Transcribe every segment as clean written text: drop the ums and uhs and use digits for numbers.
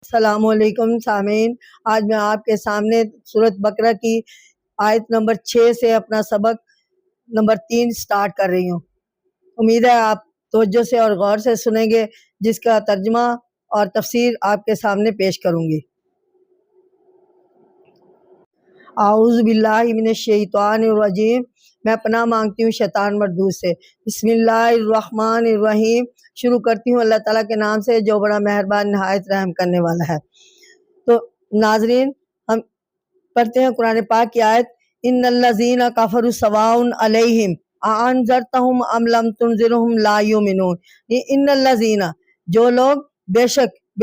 السلام علیکم سامعین، آج میں آپ کے سامنے سورۃ بقرہ کی آیت نمبر 6 سے اپنا سبق نمبر 3 سٹارٹ کر رہی ہوں۔ امید ہے آپ توجہ سے اور غور سے سنیں گے، جس کا ترجمہ اور تفسیر آپ کے سامنے پیش کروں گی۔ اعوذ باللہ من الشیطان الرجیم، میں پناہ مانگتی ہوں شیطان مردود سے۔ بسم اللہ الرحمن الرحیم، شروع کرتی ہوں اللہ تعالیٰ کے نام سے جو بڑا مہربان نہایت رحم کرنے والا ہے۔ تو ناظرین، ہم پڑھتے ہیں قرآن پاک کی آیت، ان الذین کفروا سواء علیہم اانذرتہم ام لم تنذرہم لا یؤمنون۔ یہ ان الذین، جو لوگ، بے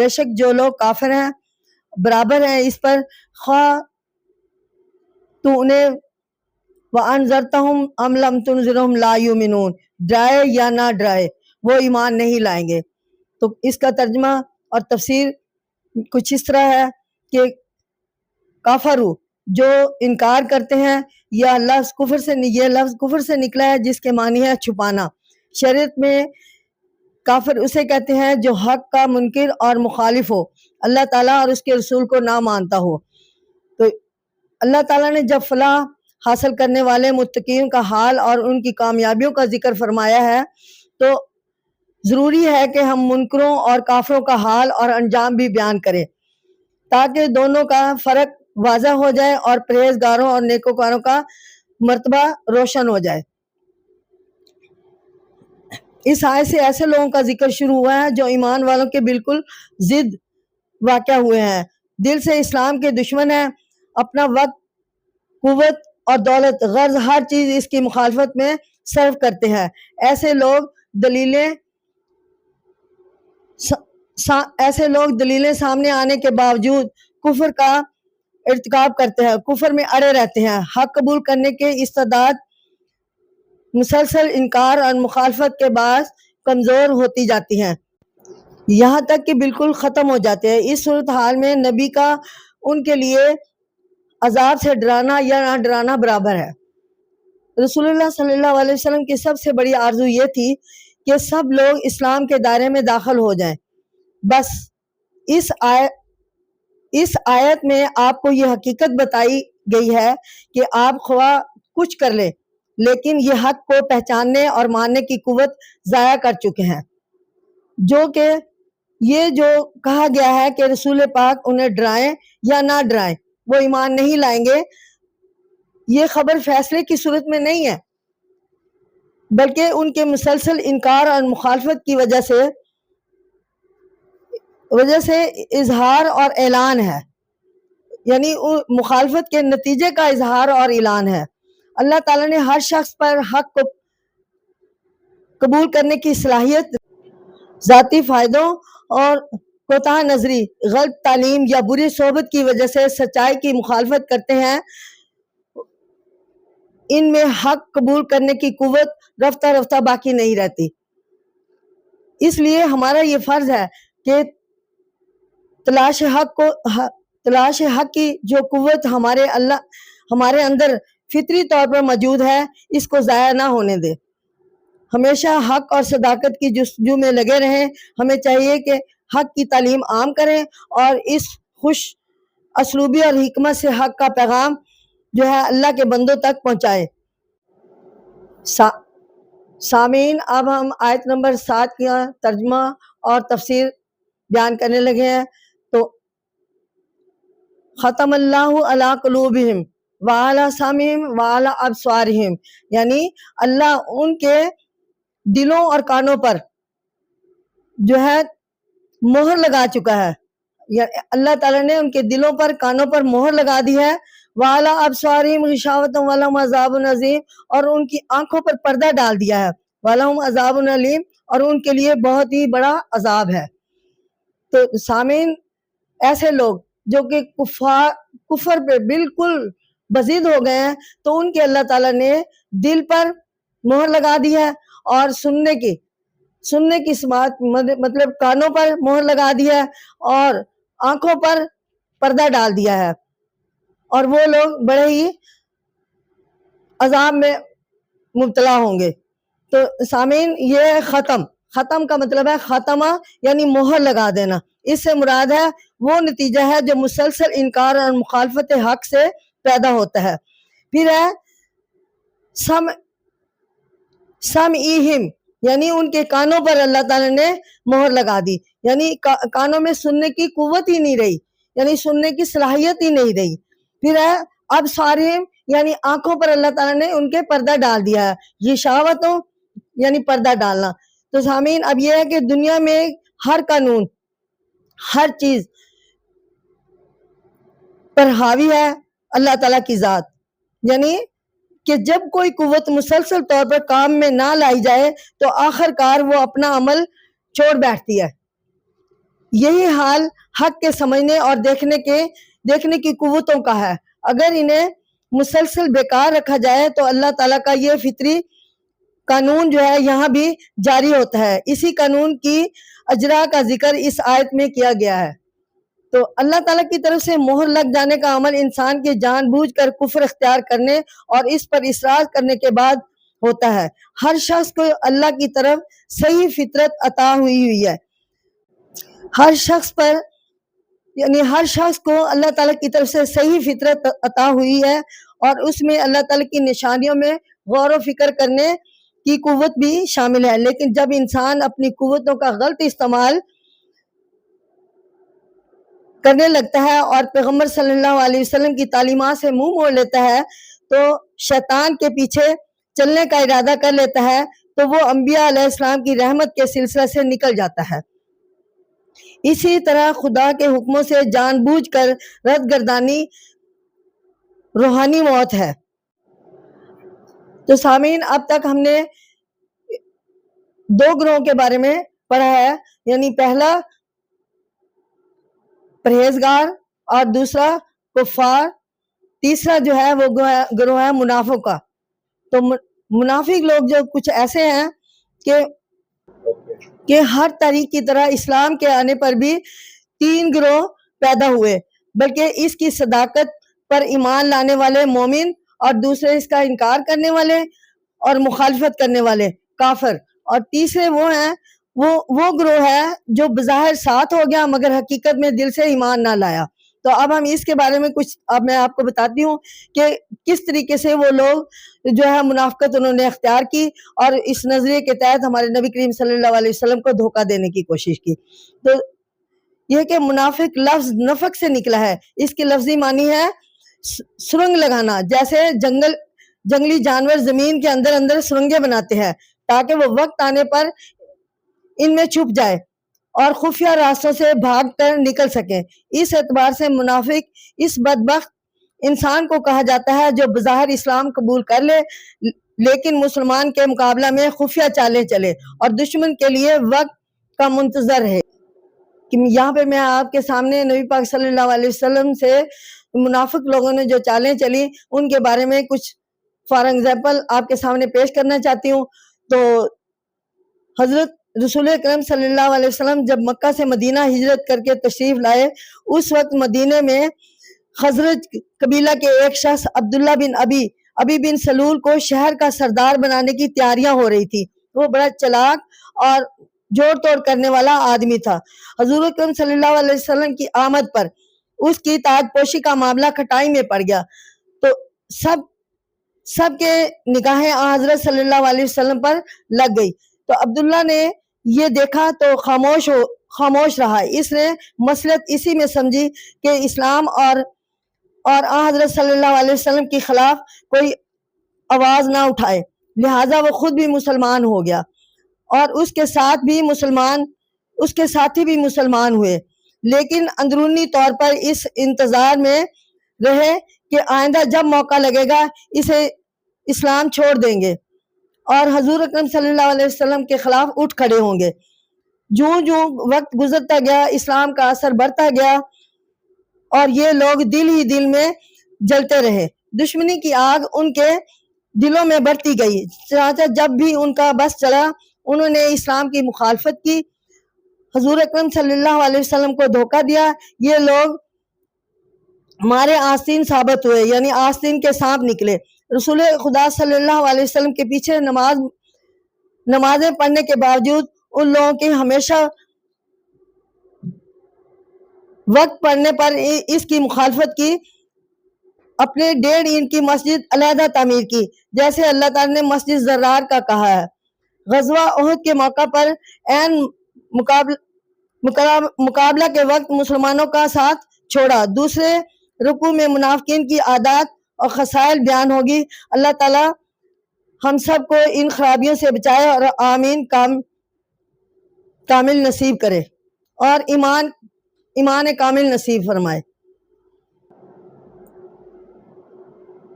شک جو لوگ کافر ہیں، برابر ہیں اس پر، خواہ تو انہیں وَأَنذَرْتَهُمْ أَمْ لَمْ تُنذِرْهُمْ لَا يُؤْمِنُونَ، ڈرائے یا نہ ڈرائے وہ ایمان نہیں لائیں گے۔ تو اس کا ترجمہ اور تفسیر کچھ اس طرح ہے کہ کافرو، جو انکار کرتے ہیں، یہ لفظ کفر سے نکلا ہے، جس کے معنی ہے چھپانا۔ شریعت میں کافر اسے کہتے ہیں جو حق کا منکر اور مخالف ہو، اللہ تعالیٰ اور اس کے رسول کو نہ مانتا ہو۔ تو اللہ تعالیٰ نے جب فلاح حاصل کرنے والے متقین کا حال اور ان کی کامیابیوں کا ذکر فرمایا ہے، تو ضروری ہے کہ ہم منکروں اور کافروں کا حال اور انجام بھی بیان کریں، تاکہ دونوں کا فرق واضح ہو جائے اور پرہیزگاروں اور نیکوکاروں کا مرتبہ روشن ہو جائے۔ اس آیت سے ایسے لوگوں کا ذکر شروع ہوا ہے جو ایمان والوں کے بالکل ضد واقع ہوئے ہیں، دل سے اسلام کے دشمن ہیں، اپنا وقت، قوت اور دولت، غرض ہر چیز اس کی مخالفت میں صرف کرتے ہیں۔ ایسے لوگ دلیلیں سامنے آنے کے باوجود کفر کا ارتکاب کرتے ہیں، کفر میں اڑے رہتے ہیں۔ حق قبول کرنے کے استعداد مسلسل انکار اور مخالفت کے باعث کمزور ہوتی جاتی ہیں، یہاں تک کہ بالکل ختم ہو جاتے ہیں۔ اس صورتحال میں نبی کا ان کے لیے عذاب سے ڈرانا یا نہ ڈرانا برابر ہے۔ رسول اللہ صلی اللہ علیہ وسلم کی سب سے بڑی آرزو یہ تھی کہ سب لوگ اسلام کے دائرے میں داخل ہو جائیں۔ بس اس آیت میں آپ کو یہ حقیقت بتائی گئی ہے کہ آپ خواہ کچھ کر لیں، لیکن یہ حق کو پہچاننے اور ماننے کی قوت ضائع کر چکے ہیں۔ جو کہا گیا ہے کہ رسول پاک انہیں ڈرائیں یا نہ ڈرائیں وہ ایمان نہیں لائیں گے، یہ خبر فیصلے کی صورت میں نہیں ہے، بلکہ ان کے مسلسل انکار اور مخالفت کی وجہ سے اظہار اور اعلان ہے، یعنی مخالفت کے نتیجے کا اظہار اور اعلان ہے۔ اللہ تعالیٰ نے ہر شخص پر حق کو قبول کرنے کی صلاحیت ذاتی فائدوں اور کوتاہ نظری، غلط تعلیم یا بری صحبت کی وجہ سے سچائی کی مخالفت کرتے ہیں، ان میں حق قبول کرنے کی قوت رفتہ رفتہ باقی نہیں رہتی۔ اس لیے ہمارا یہ فرض ہے کہ تلاش حق کی جو قوت ہمارے اندر فطری طور پر موجود ہے، اس کو ضائع نہ ہونے دے، ہمیشہ حق اور صداقت کی جستجو میں لگے رہیں۔ ہمیں چاہیے کہ حق کی تعلیم عام کریں اور اس خوش اسلوبی اور حکمت سے حق کا پیغام جو ہے اللہ کے بندوں تک پہنچائے۔ سامعین، اب ہم آیت نمبر 7 کا ترجمہ اور تفسیر بیان کرنے لگے ہیں۔ تو ختم اللہ علی قلوبہم وعلی سمعہم وعلی ابصارہم، یعنی اللہ ان کے دلوں اور کانوں پر جو ہے مہر لگا چکا ہے، اللہ تعالیٰ نے ان کے دلوں پر، کانوں پر مہر لگا دی ہے۔ وعلی ابصارہم غشاوۃ ولہم عذاب عظیم، اور ان کی آنکھوں پر پردہ ڈال دیا ہے۔ ولہم عذاب علیم، اور ان کے لیے بہت ہی بڑا عذاب ہے۔ تو سامعین، ایسے لوگ جو کہ کفر پہ بالکل بضد ہو گئے ہیں، تو ان کے اللہ تعالیٰ نے دل پر مہر لگا دی ہے، اور سننے کی سماعت مطلب کانوں پر مہر لگا دی ہے، اور آنکھوں پر پردہ ڈال دیا ہے، اور وہ لوگ بڑے ہی عذاب میں مبتلا ہوں گے۔ تو سامعین، یہ ختم ختم کا مطلب ہے ختمہ یعنی مہر لگا دینا، اس سے مراد ہے وہ نتیجہ ہے جو مسلسل انکار اور مخالفت حق سے پیدا ہوتا ہے۔ پھر ہے سمعہم، یعنی ان کے کانوں پر اللہ تعالیٰ نے مہر لگا دی، یعنی کانوں میں سننے کی قوت ہی نہیں رہی، یعنی سننے کی صلاحیت ہی نہیں رہی۔ پھر ہے ابصارہم، یعنی آنکھوں پر اللہ تعالیٰ نے ان کے پردہ ڈال دیا ہے، غشاوتوں یعنی پردہ ڈالنا۔ تو سامعین اب یہ ہے کہ دنیا میں ہر قانون، ہر چیز پر حاوی ہے اللہ تعالیٰ کی ذات، یعنی کہ جب کوئی قوت مسلسل طور پر کام میں نہ لائی جائے تو آخر کار وہ اپنا عمل چھوڑ بیٹھتی ہے۔ یہی حال حق کے سمجھنے اور دیکھنے کی قوتوں کا ہے۔ اگر انہیں مسلسل بیکار رکھا جائے تو اللہ تعالیٰ کا یہ فطری قانون جو ہے یہاں بھی جاری ہوتا ہے۔ اسی قانون کی اجرا کا ذکر اس آیت میں کیا گیا ہے۔ تو اللہ تعالیٰ کی طرف سے مہر لگ جانے کا عمل انسان کے جان بوجھ کر کفر اختیار کرنے اور اس پر اصرار کرنے کے بعد ہوتا ہے۔ ہر شخص کو اللہ کی طرف صحیح فطرت عطا ہوئی ہے، ہر شخص کو اللہ تعالیٰ کی طرف سے صحیح فطرت عطا ہوئی ہے، اور اس میں اللہ تعالیٰ کی نشانیوں میں غور و فکر کرنے کی قوت بھی شامل ہے۔ لیکن جب انسان اپنی قوتوں کا غلط استعمال کرنے لگتا ہے اور پیغمبر صلی اللہ علیہ وسلم کی تعلیمات سے منہ موڑ لیتا ہے تو شیطان کے پیچھے چلنے کا ارادہ کر لیتا ہے، تو وہ انبیاء علیہ السلام کی رحمت کے سلسلے سے نکل جاتا ہے۔ اسی طرح خدا کے حکموں سے جان بوجھ کر رد گردانی روحانی موت ہے۔ تو سامعین اب تک ہم نے دو گروہوں کے بارے میں پڑھا ہے، یعنی پہلا پرہیزگار اور دوسرا کفار، تیسرا جو ہے وہ گروہ ہے منافق کا۔ تو منافق لوگ جو کچھ ایسے ہیں کہ ہر تاریخ کی طرح اسلام کے آنے پر بھی تین گروہ پیدا ہوئے، بلکہ اس کی صداقت پر ایمان لانے والے مومن، اور دوسرے اس کا انکار کرنے والے اور مخالفت کرنے والے کافر، اور تیسرے وہ گروہ ہے جو بظاہر ساتھ ہو گیا مگر حقیقت میں دل سے ایمان نہ لایا۔ تو اب ہم اس کے بارے میں اب میں آپ کو بتاتی ہوں کہ کس طریقے سے وہ لوگ جو ہے منافقت انہوں نے اختیار کی اور اس نظریے کے تحت ہمارے نبی کریم صلی اللہ علیہ وسلم کو دھوکہ دینے کی کوشش کی۔ تو یہ کہ منافق لفظ نفق سے نکلا ہے، اس کی لفظی معنی ہے سرنگ لگانا، جیسے جنگلی جانور زمین کے اندر سرنگیں بناتے ہیں تاکہ وہ وقت آنے پر ان میں چھپ جائے اور خفیہ راستوں سے بھاگ کر نکل سکیں۔ اس اعتبار سے منافق اس بدبخت انسان کو کہا جاتا ہے جو بظاہر اسلام قبول کر لے لیکن مسلمان کے مقابلہ میں خفیہ چالیں چلے اور دشمن کے لیے وقت کا منتظر ہے۔ یہاں پہ میں آپ کے سامنے نبی پاک صلی اللہ علیہ وسلم سے منافق لوگوں نے جو چالیں چلی ان کے بارے میں کچھ فار ایگزامپل آپ کے سامنے پیش کرنا چاہتی ہوں۔ تو حضرت رسول اکرم صلی اللہ علیہ وسلم جب مکہ سے مدینہ ہجرت کر کے تشریف لائے، اس وقت مدینے میں خزرج قبیلہ کے ایک شخص عبداللہ بن ابی بن سلول کو شہر کا سردار بنانے کی تیاریاں ہو رہی تھی۔ وہ بڑا چلاک اور جوڑ توڑ کرنے والا آدمی تھا۔ حضور اکرم صلی اللہ علیہ وسلم کی آمد پر اس کی تاج پوشی کا معاملہ کھٹائی میں پڑ گیا، تو سب کے نگاہیں حضرت صلی اللہ علیہ وسلم پر لگ گئی۔ تو عبداللہ نے یہ دیکھا تو خاموش رہا۔ اس نے مصلحت اسی میں سمجھی کہ اسلام اور حضرت صلی اللہ علیہ وسلم کے خلاف کوئی آواز نہ اٹھائے، لہٰذا وہ خود بھی مسلمان ہو گیا اور اس کے ساتھی بھی مسلمان ہوئے، لیکن اندرونی طور پر اس انتظار میں رہے کہ آئندہ جب موقع لگے گا اسے اسلام چھوڑ دیں گے اور حضور اکرم صلی اللہ علیہ وسلم کے خلاف اٹھ کھڑے ہوں گے۔ جوں وقت گزرتا گیا اسلام کا اثر بڑھتا گیا اور یہ لوگ دل ہی دل میں جلتے رہے، دشمنی کی آگ ان کے دلوں میں بڑھتی گئی، چنانچہ جب بھی ان کا بس چلا انہوں نے اسلام کی مخالفت کی، حضور اکرم صلی اللہ علیہ وسلم کو دھوکہ دیا۔ یہ لوگ ہمارے آستین ثابت ہوئے، یعنی آستین کے سانپ نکلے۔ رسول خدا صلی اللہ علیہ وسلم کے پیچھے نمازیں پڑھنے کے باوجود ان لوگوں کی ہمیشہ وقت پڑنے پر اس کی مخالفت کی، اپنے 1.5 اینٹ کی مسجد علیحدہ تعمیر کی، جیسے اللہ تعالیٰ نے مسجد زرار کا کہا ہے۔ غزوہ احد کے موقع پر عین مقابلہ کے وقت مسلمانوں کا ساتھ چھوڑا۔ دوسرے رکوع میں منافقین کی عادات اور خصائل بیان ہوگی۔ اللہ تعالیٰ ہم سب کو ان خرابیوں سے بچائے اور آمین کامل نصیب کرے اور ایمان کامل نصیب فرمائے۔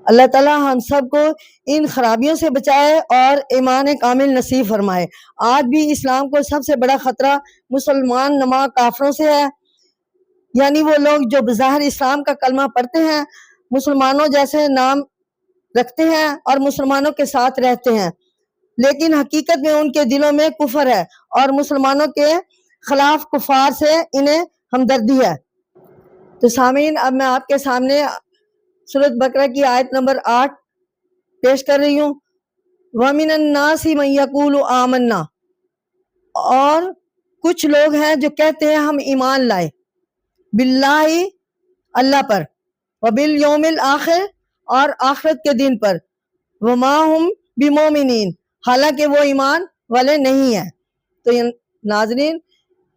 اللہ تعالیٰ ہم سب کو ان خرابیوں سے بچائے اور ایمان کامل نصیب فرمائے۔ آج بھی اسلام کو سب سے بڑا خطرہ مسلمان نما کافروں سے ہے، یعنی وہ لوگ جو بظاہر اسلام کا کلمہ پڑھتے ہیں، مسلمانوں جیسے نام رکھتے ہیں اور مسلمانوں کے ساتھ رہتے ہیں، لیکن حقیقت میں ان کے دلوں میں کفر ہے اور مسلمانوں کے خلاف کفار سے انہیں ہمدردی ہے۔ تو سامعین، اب میں آپ کے سامنے سورۃ بقرہ کی آیت نمبر 8 پیش کر رہی ہوں۔ وَمِنَ النَّاسِ مَن يَقُولُ آمَنَّا، اور کچھ لوگ ہیں جو کہتے ہیں ہم ایمان لائے، باللہ اللہ پر، وبالیوم الآخر اور آخرت کے دن پر، وما ہم بمومنین حالانکہ وہ ایمان والے نہیں ہیں۔ تو ناظرین،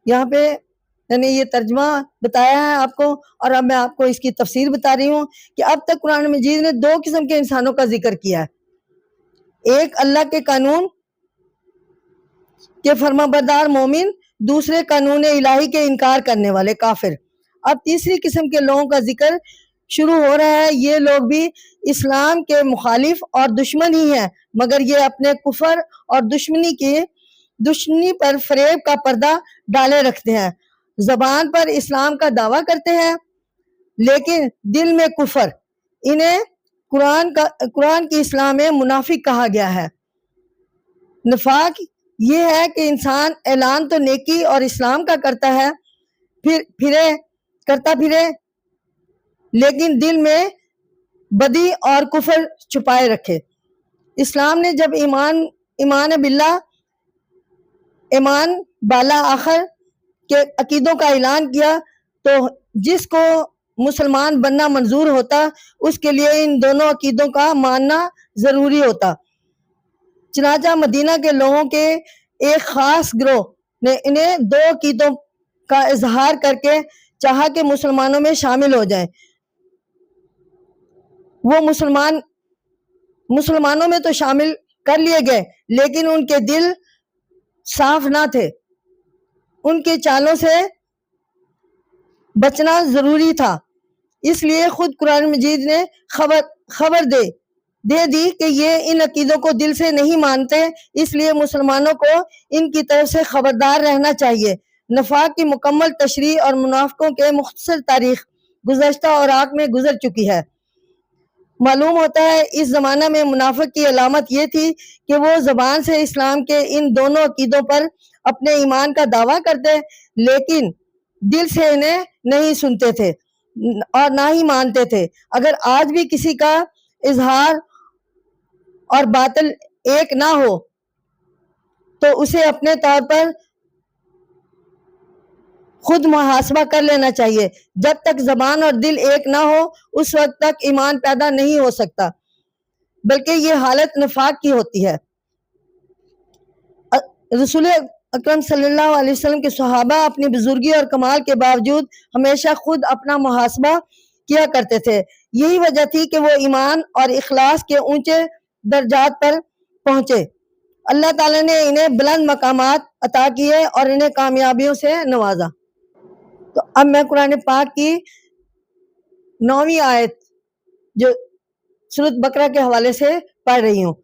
یہاں پہ یعنی یہ ترجمہ بتایا ہے آپ کو، اور اب میں آپ کو اس کی تفسیر بتا رہی ہوں کہ اب تک قرآن مجید نے 2 قسم کے انسانوں کا ذکر کیا ہے، ایک اللہ کے قانون کے فرما بردار مومن، دوسرے قانون الہی کے انکار کرنے والے کافر۔ اب تیسری قسم کے لوگوں کا ذکر شروع ہو رہا ہے۔ یہ لوگ بھی اسلام کے مخالف اور دشمن ہی ہیں، مگر یہ اپنے کفر اور دشمنی پر فریب کا پردہ ڈالے رکھتے ہیں، زبان پر اسلام کا دعویٰ کرتے ہیں لیکن دل میں کفر۔ انہیں قرآن کی اصطلاح میں منافق کہا گیا ہے۔ نفاق یہ ہے کہ انسان اعلان تو نیکی اور اسلام کا کرتا ہے، پھرے لیکن دل میں بدی اور کفر چھپائے رکھے۔ اسلام نے جب ایمان باللہ، ایمان بالا آخر کے عقیدوں کا اعلان کیا تو جس کو مسلمان بننا منظور ہوتا اس کے لیے ان دونوں عقیدوں کا ماننا ضروری ہوتا۔ چنانچہ مدینہ کے لوگوں کے ایک خاص گروہ نے انہیں 2 عقیدوں کا اظہار کر کے چاہا کہ مسلمانوں میں شامل ہو جائیں۔ وہ مسلمانوں میں تو شامل کر لیے گئے لیکن ان کے دل صاف نہ تھے، ان کے چالوں سے بچنا ضروری تھا۔ اس لیے خود قرآن مجید نے خبر دے دی کہ یہ ان عقیدوں کو دل سے نہیں مانتے، اس لیے مسلمانوں کو ان کی طرف سے خبردار رہنا چاہیے۔ نفاق کی مکمل تشریح اور منافقوں کے مختصر تاریخ گزشتہ اوراق میں گزر چکی ہے۔ معلوم ہوتا ہے اس زمانہ میں منافق کی علامت یہ تھی کہ وہ زبان سے اسلام کے ان دونوں عقیدوں پر اپنے ایمان کا دعویٰ کرتے لیکن دل سے انہیں نہیں سنتے تھے اور نہ ہی مانتے تھے۔ اگر آج بھی کسی کا اظہار اور باطل ایک نہ ہو تو اسے اپنے طور پر خود محاسبہ کر لینا چاہیے۔ جب تک زبان اور دل ایک نہ ہو اس وقت تک ایمان پیدا نہیں ہو سکتا، بلکہ یہ حالت نفاق کی ہوتی ہے۔ رسول اکرم صلی اللہ علیہ وسلم کے صحابہ اپنی بزرگی اور کمال کے باوجود ہمیشہ خود اپنا محاسبہ کیا کرتے تھے۔ یہی وجہ تھی کہ وہ ایمان اور اخلاص کے اونچے درجات پر پہنچے۔ اللہ تعالیٰ نے انہیں بلند مقامات عطا کیے اور انہیں کامیابیوں سے نوازا۔ تو اب میں قرآن پاک کی 9ویں آیت جو سورۃ بقرہ کے حوالے سے پڑھ رہی ہوں۔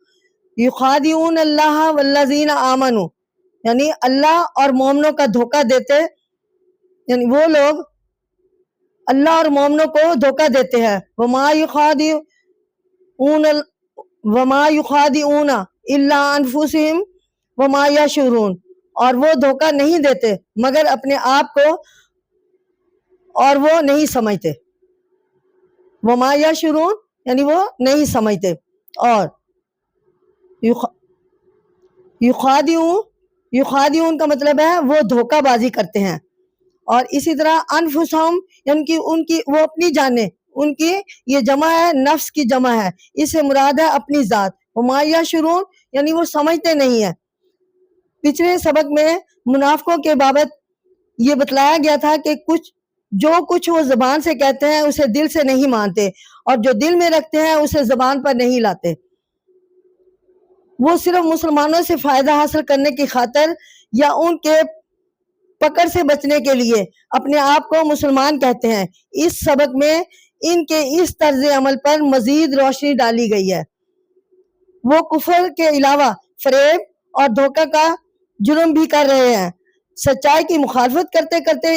یخادعون اللہ والذین آمنوا، یعنی اللہ اور مومنوں کا دھوکہ دیتے، یعنی وہ لوگ اللہ اور مومنوں کو دھوکہ دیتے ہیں۔ وما یخادعون الا انفسہم وما یشعرون، اور وہ دھوکہ نہیں دیتے مگر اپنے آپ کو اور وہ نہیں سمجھتے۔ وما یشعرون یعنی وہ نہیں سمجھتے۔ اور یخادعون کا مطلب ہے وہ دھوکہ بازی کرتے ہیں. اور اسی طرح انفسہم یعنی کہ ان کی وہ اپنی جانیں، ان کی یہ جمع ہے، نفس کی جمع ہے، اس سے مراد ہے اپنی ذات. وما یشعرون یعنی وہ سمجھتے نہیں ہیں. پچھلے سبق میں منافقوں کے بابت یہ بتلایا گیا تھا کہ جو کچھ وہ زبان سے کہتے ہیں اسے دل سے نہیں مانتے، اور جو دل میں رکھتے ہیں اسے زبان پر نہیں لاتے. وہ صرف مسلمانوں سے فائدہ حاصل کرنے کی خاطر یا ان کے پکڑ سے بچنے کے لیے اپنے آپ کو مسلمان کہتے ہیں. اس سبق میں ان کے اس طرز عمل پر مزید روشنی ڈالی گئی ہے. وہ کفر کے علاوہ فریب اور دھوکہ کا جرم بھی کر رہے ہیں. سچائی کی مخالفت کرتے کرتے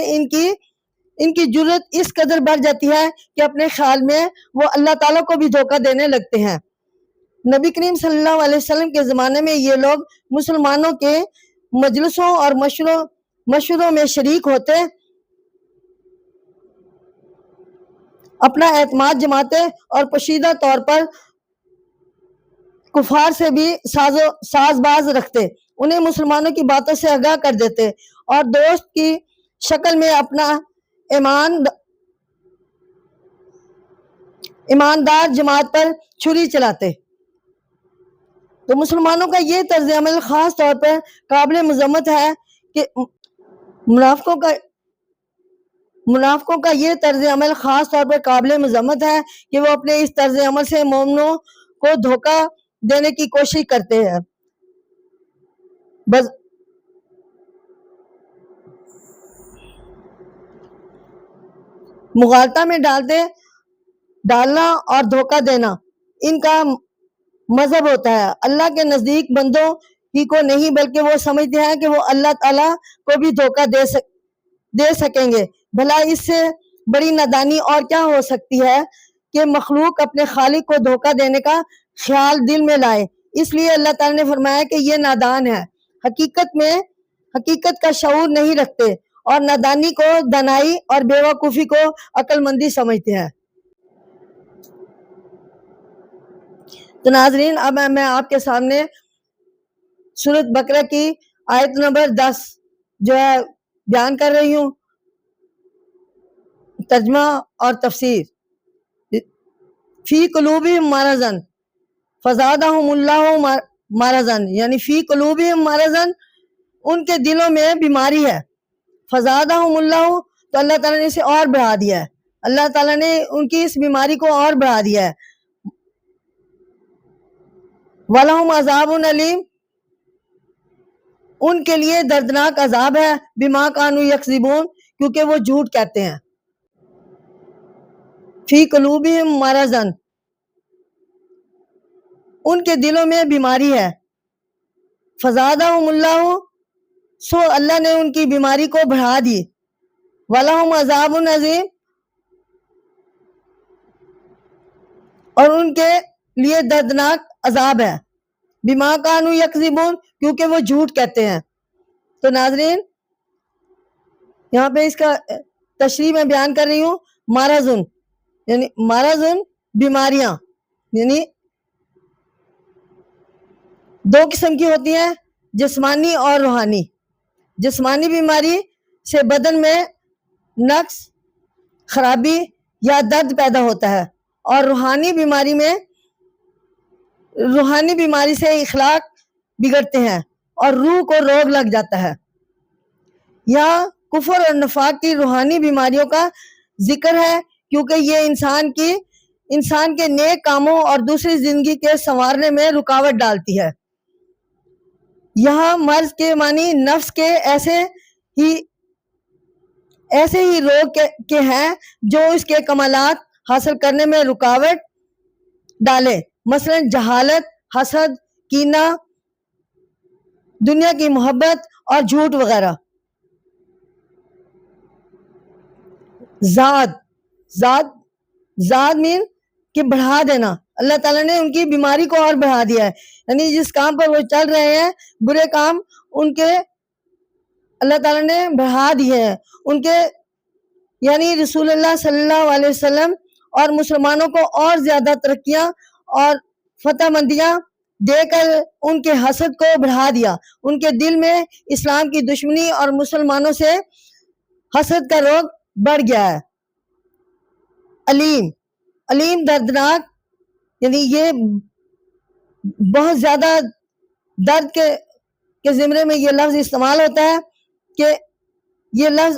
ان کی جرت اس قدر بڑھ جاتی ہے کہ اپنے خیال میں وہ اللہ تعالیٰ کو بھی دھوکہ دینے لگتے ہیں. نبی کریم صلی اللہ علیہ وسلم کے زمانے میں یہ لوگ مسلمانوں کے مجلسوں اور مشوروں میں شریک ہوتے، اپنا اعتماد جماتے اور پوشیدہ طور پر کفار سے بھی ساز باز رکھتے، انہیں مسلمانوں کی باتوں سے آگاہ کر دیتے اور دوست کی شکل میں اپنا ایماندار جماعت پر چھری چلاتے. تو مسلمانوں کا یہ طرز عمل خاص طور پر قابل مذمت ہے کہ منافقوں کا یہ طرز عمل خاص طور پر قابل مذمت ہے کہ وہ اپنے اس طرز عمل سے مومنوں کو دھوکہ دینے کی کوشش کرتے ہیں. مغالطہ میں ڈالنا اور دھوکہ دینا ان کا مذہب ہوتا ہے. اللہ کے نزدیک بندوں ہی کو نہیں بلکہ وہ سمجھتے ہیں کہ وہ اللہ تعالیٰ کو بھی دھوکہ دے سکیں گے. بھلا اس سے بڑی نادانی اور کیا ہو سکتی ہے کہ مخلوق اپنے خالق کو دھوکہ دینے کا خیال دل میں لائے. اس لیے اللہ تعالیٰ نے فرمایا کہ یہ نادان ہے، حقیقت کا شعور نہیں رکھتے اور نادانی کو دانائی اور بیوقوفی کو عقل مندی سمجھتے ہیں. تو ناظرین اب میں آپ کے سامنے سورۃ بقرہ کی آیت نمبر 10 جو ہے بیان کر رہی ہوں، ترجمہ اور تفسیر. فی قلوبہم مرض فزادہم اللہ مرضا یعنی فی قلوبہم مرض ان کے دلوں میں بیماری ہے. فزادہم اللہ تو اللہ تعالیٰ نے اسے اور بڑھا دیا ہے، اللہ تعالیٰ نے ان کی اس بیماری کو اور بڑھا دیا ہے. وَلَهُمْ عَذَابٌ عَلِيمٌ ان کے لیے دردناک عذاب ہے، بما کانوا یکذبون کیونکہ وہ جھوٹ کہتے ہیں. فی قلوبہم مرض ان کے دلوں میں بیماری ہے. فزادہم اللہ سو اللہ نے ان کی بیماری کو بڑھا دی. وَلَهُمْ عَذَابٌ عَظِيمٌ اور ان کے لیے دردناک عذاب ہے، بما کانوا یکذبون کیونکہ وہ جھوٹ کہتے ہیں. تو ناظرین یہاں پہ اس کا تشریح میں بیان کر رہی ہوں. مرض بیماریاں یعنی دو قسم کی ہوتی ہیں، جسمانی اور روحانی. جسمانی بیماری سے بدن میں نقص، خرابی یا درد پیدا ہوتا ہے، اور روحانی بیماری سے اخلاق بگڑتے ہیں اور روح کو روگ لگ جاتا ہے. یہاں کفر اور نفاق کی روحانی بیماریوں کا ذکر ہے کیونکہ یہ انسان کے نیک کاموں اور دوسری زندگی کے سنوارنے میں رکاوٹ ڈالتی ہے. یہاں مرض کے معنی نفس کے ایسے ہی روگ کے ہیں جو اس کے کمالات حاصل کرنے میں رکاوٹ ڈالے، مثلا جہالت، حسد، کینہ، دنیا کی محبت اور جھوٹ وغیرہ. زاد مین کہ بڑھا دینا، اللہ تعالیٰ نے ان کی بیماری کو اور بڑھا دیا ہے. یعنی جس کام پر وہ چل رہے ہیں برے کام ان کے اللہ تعالیٰ نے بڑھا دیے ہیں. ان کے یعنی رسول اللہ صلی اللہ علیہ وسلم اور مسلمانوں کو اور زیادہ ترقیاں اور فتح مندیاں دے کر ان کے حسد کو بڑھا دیا. ان کے دل میں اسلام کی دشمنی اور مسلمانوں سے حسد کا روگ بڑھ گیا ہے. علیم دردناک، یعنی یہ بہت زیادہ درد کے زمرے میں یہ لفظ استعمال ہوتا ہے کہ یہ لفظ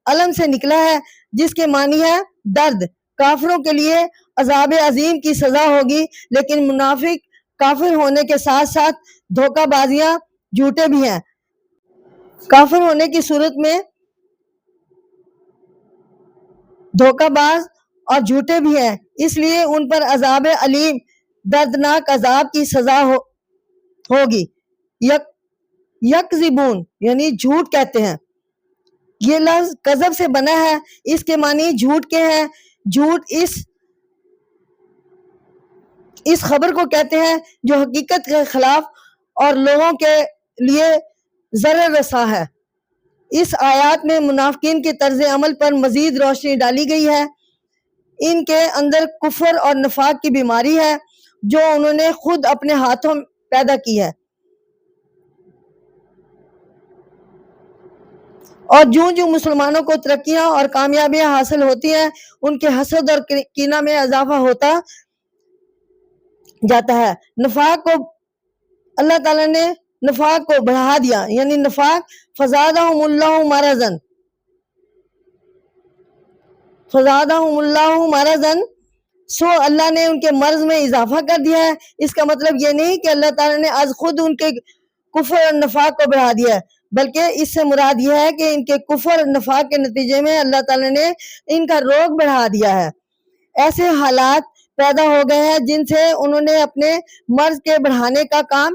علم سے نکلا ہے جس کے معنی ہے درد. کافروں کے لیے عذاب عظیم کی سزا ہوگی، لیکن منافق کافر ہونے کے ساتھ ساتھ دھوکہ بازیاں جھوٹے بھی ہیں. کافر ہونے کی صورت میں دھوکہ باز اور جھوٹے بھی ہیں، اس لیے ان پر عذاب علیم دردناک عذاب کی سزا ہوگی. یکذبون یعنی جھوٹ کہتے ہیں. یہ لفظ کذب سے بنا ہے، اس کے معنی جھوٹ کے ہیں. جھوٹ اس خبر کو کہتے ہیں جو حقیقت کے خلاف اور لوگوں کے لیے ضرر رساں ہے. اس آیات میں منافقین کے طرز عمل پر مزید روشنی ڈالی گئی ہے. ان کے اندر کفر اور نفاق کی بیماری ہے جو انہوں نے خود اپنے ہاتھوں پیدا کی ہے، اور جو مسلمانوں کو ترقیاں اور کامیابیاں حاصل ہوتی ہیں ان کے حسد اور کینہ میں اضافہ ہوتا جاتا ہے. نفاق کو اللہ تعالیٰ نے نفاق کو بڑھا دیا، یعنی نفاق فزادہم اللہ مرضاً، سو اللہ نے ان کے مرض میں اضافہ کر دیا ہے. اس کا مطلب یہ نہیں کہ اللہ تعالیٰ نے از خود ان کے کفر اور نفاق کو بڑھا دیا ہے، بلکہ اس سے مراد یہ ہے کہ ان کے کفر اور نفاق کے نتیجے میں اللہ تعالیٰ نے ان کا روگ بڑھا دیا ہے. ایسے حالات پیدا ہو گئے ہیں جن سے انہوں نے اپنے مرض کے بڑھانے کا کام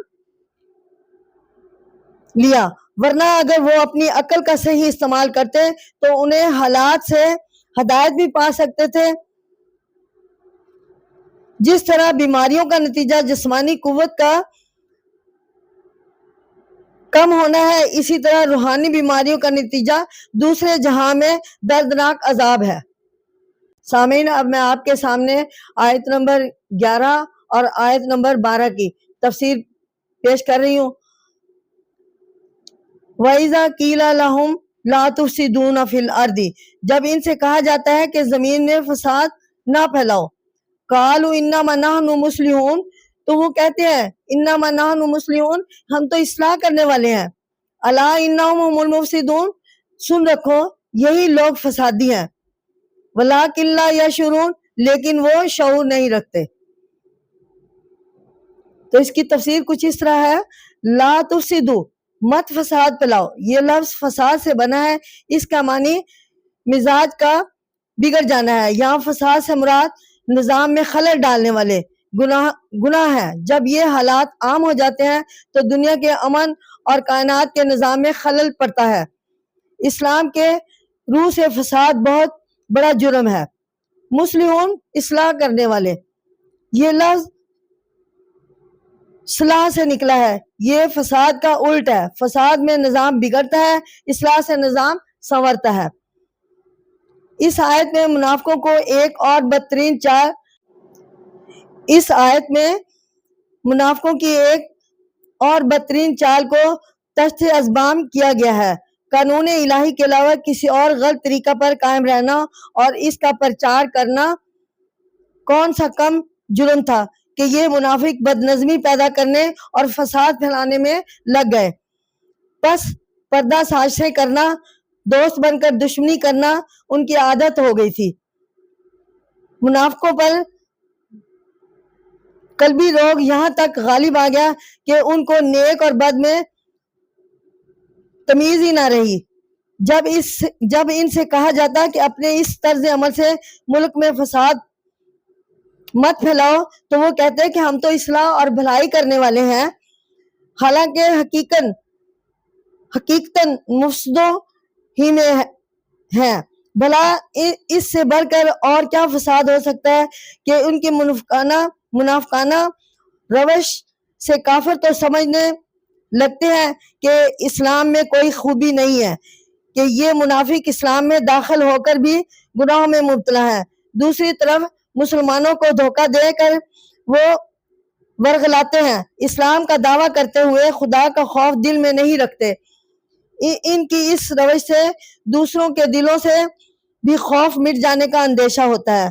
لیا، ورنہ اگر وہ اپنی عقل کا صحیح استعمال کرتے تو انہیں حالات سے ہدایت بھی پا سکتے تھے. جس طرح بیماریوں کا نتیجہ جسمانی قوت کا کم ہونا ہے، اسی طرح روحانی بیماریوں کا نتیجہ دوسرے جہاں میں دردناک عذاب ہے. سامعین، اب میں آپ کے سامنے آیت نمبر 11 اور آیت نمبر 12 کی تفسیر پیش کر رہی ہوں. وَإِذَا قِيلَ لَهُمْ لَا تُفْسِدُونَ فِي الْأَرْضِ، جب ان سے کہا جاتا ہے کہ زمین میں فساد نہ پھیلاؤ. قَالُوا إِنَّمَا نَحْنُ مُصْلِحُونَ، تو وہ کہتے ہیں إِنَّمَا نَحْنُ مُصْلِحُونَ، ہم تو اصلاح کرنے والے ہیں. أَلَا إِنَّهُمْ هُمُ الْمُفْسِدُونَ، سن رکھو یہی لوگ فسادی ہیں. وَلَٰكِن لَا يَشْعُرُونَ، لیکن وہ شعور نہیں رکھتے. تو اس کی تفسیر کچھ اس طرح ہے، لا تفسدو، مت فساد پھیلاؤ. یہ لفظ فساد سے بنا ہے، اس کا معنی مزاج کا بگڑ جانا ہے. یہاں فساد سے مراد نظام میں خلل ڈالنے والے گناہ ہے. جب یہ حالات عام ہو جاتے ہیں تو دنیا کے امن اور کائنات کے نظام میں خلل پڑتا ہے. اسلام کے روح سے فساد بہت بڑا جرم ہے. مصلحون اصلاح کرنے والے، یہ لفظ صلاح سے نکلا ہے، یہ فساد کا الٹ ہے. فساد میں نظام بگڑتا ہے، اصلاح سے نظام سنورتا ہے. اس آیت میں منافقوں کو ایک اور بدترین چال اس آیت میں منافقوں کی ایک اور بدترین چال کو تشت ازبام کیا گیا ہے. قانون الہی کے علاوہ کسی اور غلط طریقہ پر قائم رہنا اور اس کا پرچار کرنا کون سا کم جرم تھا کہ یہ منافق بد نظمی پیدا کرنے اور فساد پھیلانے میں لگ گئے. پس پردہ سازشیں کرنا، دوست بن کر دشمنی کرنا ان کی عادت ہو گئی تھی. منافقوں پر قلبی روگ یہاں تک غالب آ گیا کہ ان کو نیک اور بد میں تمیز ہی نہ رہی. جب ان سے کہا جاتا کہ اپنے اس طرز عمل سے ملک میں فساد مت پھیلاؤ تو وہ کہتے ہیں کہ ہم تو اصلاح اور بھلائی کرنے والے ہیں، حالانکہ حقیقتاً مفسدوں ہی میں ہیں. بھلا اس سے بڑھ کر اور کیا فساد ہو سکتا ہے کہ ان کی منافقانہ روش سے کافر تو سمجھنے لگتے ہیں کہ اسلام میں کوئی خوبی نہیں ہے، کہ یہ منافق اسلام میں داخل ہو کر بھی گناہوں میں مبتلا ہے. دوسری طرف مسلمانوں کو دھوکہ دے کر وہ ورغلاتے ہیں، اسلام کا دعویٰ کرتے ہوئے خدا کا خوف دل میں نہیں رکھتے۔ ان کی اس روش سے دوسروں کے دلوں سے بھی خوف مٹ جانے کا اندیشہ ہوتا ہے۔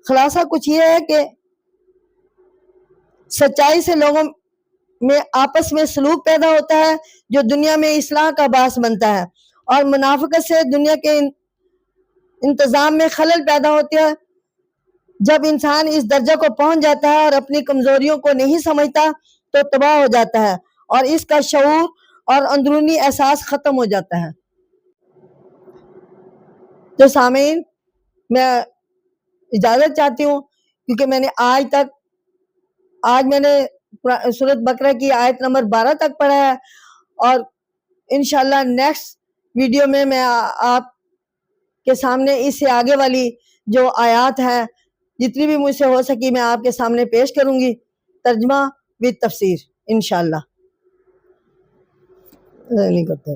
خلاصہ کچھ یہ ہے کہ سچائی سے لوگوں میں آپس میں سلوک پیدا ہوتا ہے جو دنیا میں اصلاح کا باعث بنتا ہے، اور منافقت سے دنیا کے انتظام میں خلل پیدا ہوتی ہے۔ جب انسان اس درجہ کو پہنچ جاتا ہے اور اپنی کمزوریوں کو نہیں سمجھتا تو تباہ ہو جاتا ہے، اور اس کا شعور اور اندرونی احساس ختم ہو جاتا ہے۔ تو سامعین، میں اجازت چاہتی ہوں، کیونکہ میں نے آج میں نے سورۃ بقرہ کی آیت نمبر 12 تک پڑھا ہے، اور انشاءاللہ نیکسٹ ویڈیو میں آپ کے سامنے اس سے آگے والی جو آیات ہیں جتنی بھی مجھ سے ہو سکی میں آپ کے سامنے پیش کروں گی، ترجمہ وِد تفسیر انشاءاللہ۔ نہیں کرتے